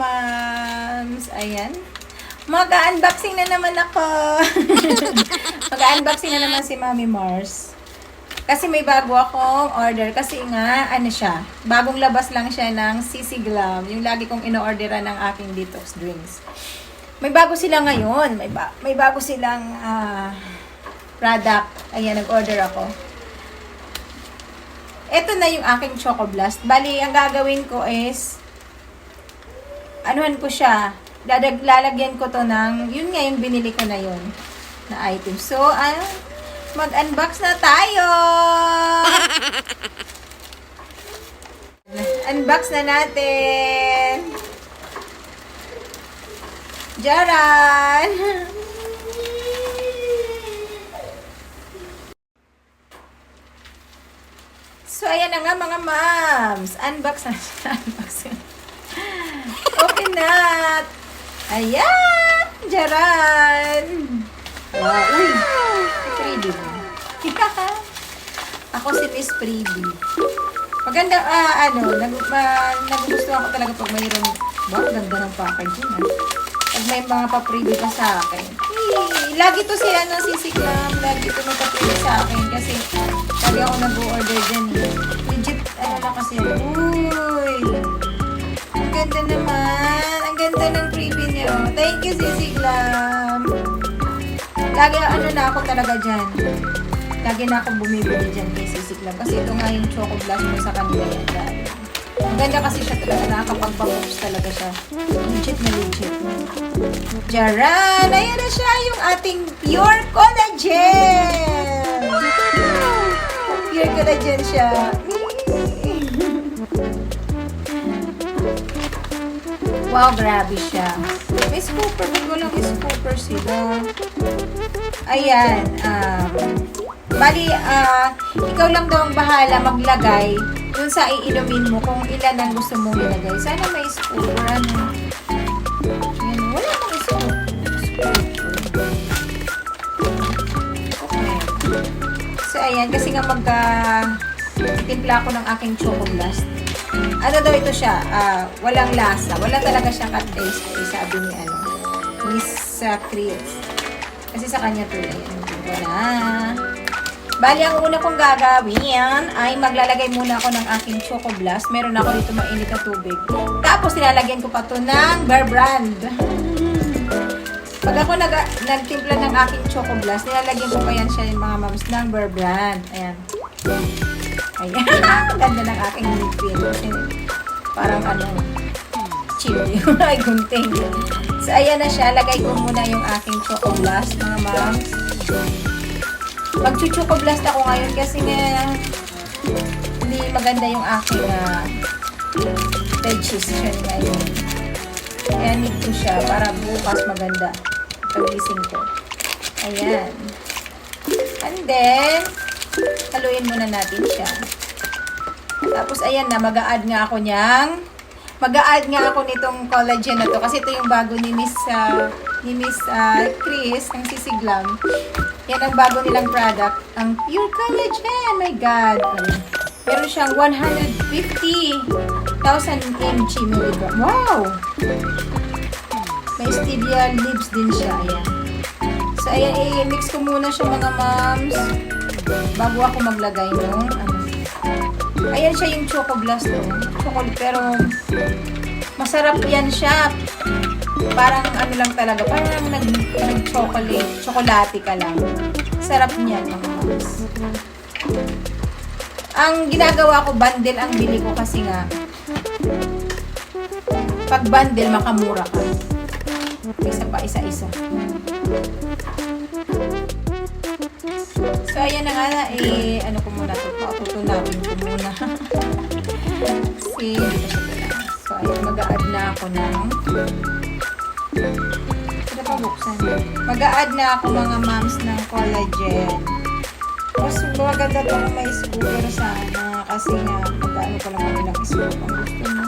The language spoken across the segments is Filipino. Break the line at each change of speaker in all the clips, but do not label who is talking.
mams. Ayan. Mag-unboxing na naman ako. Mag-unboxing na naman si Mami Mars. Kasi may bago akong order. Kasi nga, ano siya, bagong labas lang siya ng CC Glam. Yung lagi kong ino-orderan ng aking detox drinks. May bago sila ngayon. May bago silang product. Ayan, nag-order ako. Ito na yung aking Choco Blast. Bali, ang gagawin ko is, anuhan ko siya. Lalagyan ko to ng, yun nga yung binili ko na yun, na item. So, mag-unbox na tayo! Unbox na natin! Jaran! So, ayan na nga mga moms. Unbox na siya. Open na! Ayan! Jaran! Wow! Uy! Freebie mo. Ako si Miss Freebie. Maganda, nagugustuhan ko talaga pag mayroong, ganda ng packaging, Pag may mga pa-freebie pa sa akin. Lagi to si CC Glam, lagi to magpa-freebie sa akin kasi lagi ako nag-order dyan. Legit, kasi, uy! Ang ganda naman! Ang ganda ng freebie niyo. Thank you, CC Glam! Lagi, na ako talaga dyan. Lagi na akong bumibili dyan kay CC Glam. Kasi ito nga yung Choco Blast mo sa kanila yan. Ang ganda kasi siya talaga. Nakakapag-box talaga siya. Legit na legit. Jaran! Ayan na siya yung ating Pure Collagen! Pure Collagen siya. Wow, grabe siya. May scooper. Ba't walang scooper sila? Ayan. Bali, ikaw lang daw ang bahala maglagay dun sa iinumin mo kung ilan ang gusto mong ilagay. Sana may scooper. Ayan, wala nang scooper. Okay. So, ayan. Kasi nga timpla ako ng aking Choco Blast. Ano daw ito siya? Walang lasa. Wala talaga siyang taste. Sabi ni Miss Chris. Kasi sa kanya to wala. Bali, ang una kong gagawin ay maglalagay muna ako ng aking Choco Blast. Meron ako dito mainit na tubig. Tapos, nilalagyan ko pa to ng Bear Brand. Pag ako nagtimpla ng aking Choco Blast, nilalagyan ko pa yan siya yung mga moms ng Bear Brand. Ayan. Ayan. Ganda ng aking ngipin. Parang chili. Ay, gunting. So, ayan na siya. Lagay ko muna yung aking Choco Blast, mga moms. Mag-Choco Blast ako ngayon kasi nga hindi maganda yung aking digestion ngayon. Kaya need ko siya para bukas maganda. Pagising ko. Ayan. And then, haluin muna natin siya. Tapos, ayan na, mag-a-add nga ako nitong collagen na to. Kasi ito yung bago ni Miss Chris, ng CC Glam. Yan ang bago nilang product. Ang Pure Collagen. My God. Meron siyang 150,000 mg milligram. Wow! May stevia leaves din siya. Ayan. So, ayan, i-mix ko muna siya mga moms. Bago ako maglagay nung ayan siya yung Choco Blast chocolate, pero masarap yan siya. Parang lang talaga, parang nag-chocolate ka lang. Sarap niyan mga moms. Ang ginagawa ko, bundle ang bili ko kasi nga pag bundle, makamura ka. Isa pa, isa-isa. So, ayan na nga, ko muna ito. Patutunawin ko muna. Kasi, hindi na siya pala. So, ayan, mag-a-add na ako ng mag-a-add na ako mga moms ng collagen. Mas maganda ito na may scooper sana. Kasi nga, magkano pa lang kami ng scoop. Ang gusto mo.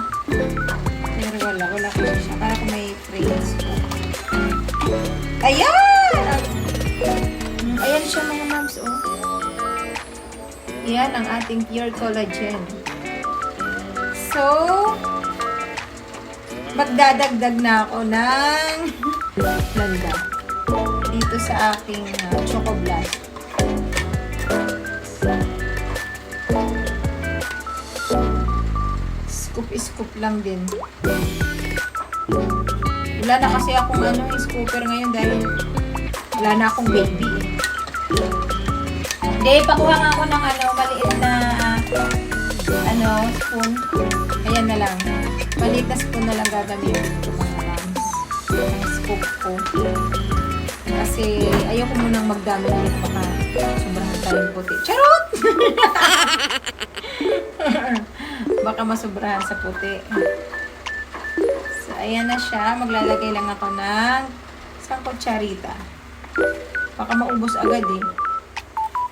Pero wala ko siya. Para kung may fragrance ko. Ayan! Ayan siya mga moms, Yan ang ating Pure Collagen. So, magdadagdag na ako ng landa dito sa aking Choco Blast. Scoop lang din. Wala na kasi akong scooper ngayon dahil wala na akong baby. Hindi, pakuha nga ako ng maliit na spoon. Ayan na lang. Maliit na spoon na lang gagamitin ko mga moms. Ang scoop ko. Kasi ayoko munang magdami ulit baka sobrahan tayong puti. Charot! Baka masobrahan sa puti. So, ayan na siya. Maglalagay lang ako ng isang kutsarita. Baka maubos agad eh.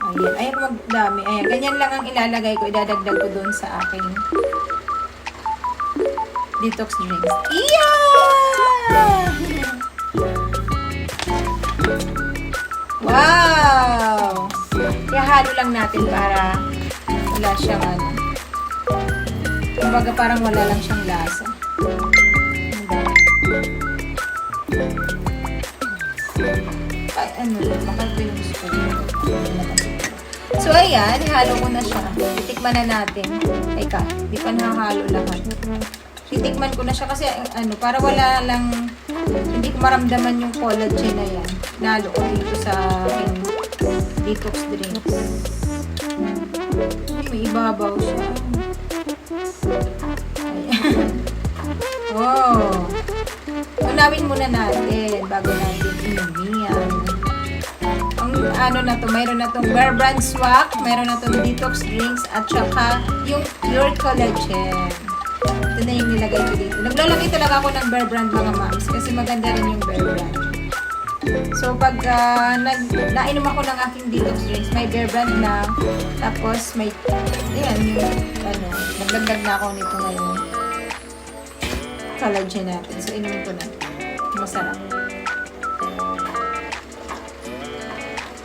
Ayan. Ayaw ko magdami. Ayan. Ganyan lang ang ilalagay ko. Idadagdag ko doon sa aking detox drinks. Yeah! Wow! Ihalo lang natin para wala siyang kumbaga parang wala lang siyang lasa. Ay, bakal ko yung spoon. So, ayan, ihalo ko na siya. Titikman na natin. Teka, di pa nakahalo lahat. Titikman ko na siya kasi, para wala lang, hindi ko maramdaman yung collagen na yan. Nalo ko dito sa aking detox drinks. May ibabaw siya. Ayan. Oh. Unawin muna natin bago natin inumin. Ang na to, mayroon na tong Bear Brand Swak, mayroon na tong detox drinks, at saka yung pure collagen. Ito na yung nilagay ko dito. Naglalagay talaga ako ng Bear Brand mga moms kasi maganda rin yung Bear Brand. So, pag nainom ako ng aking detox drinks, may Bear Brand na, tapos may, ayan, yung, naglagdag na ako nito ngayon. Collagen natin. So, inumin ko na. Masarap.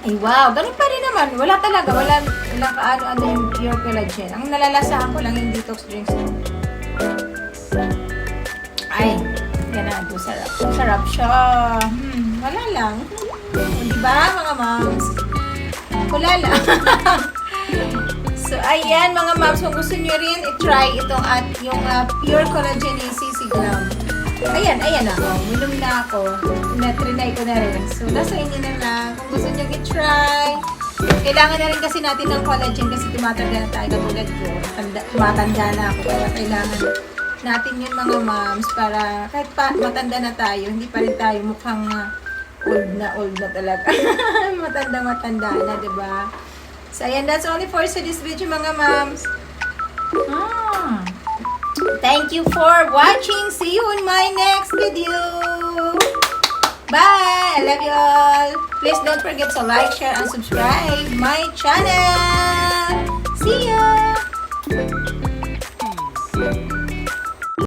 Ay, wow! Ganun pa rin naman. Wala talaga. Wala kaano-ano yung pure collagen. Ang nalalasahan ko lang yung detox drinks. Ay, ganado. Sarap. Sarap siya. Wala lang. Diba, mga moms? Wala lang. So, ayan, mga moms. Kung gusto nyo rin, i-try itong at yung pure collagen ni CC Glam. Ayan na. Minum na ako. Trinay ko na rin. So, nasa inyo na lang. Kung gusto nyo i-try. Kailangan na rin kasi natin ng collagen kasi tumatanda na tayo. Katulad ko. Tumatanda na ako. Kaya kailangan natin yun mga moms para kahit pa matanda na tayo, hindi pa rin tayo mukhang old na talaga. Matanda na, diba? So, ayan. That's only for this video mga moms. Thank you for watching. See you in my next video. Bye! I love you all. Please don't forget to like, share, and subscribe my channel. See you!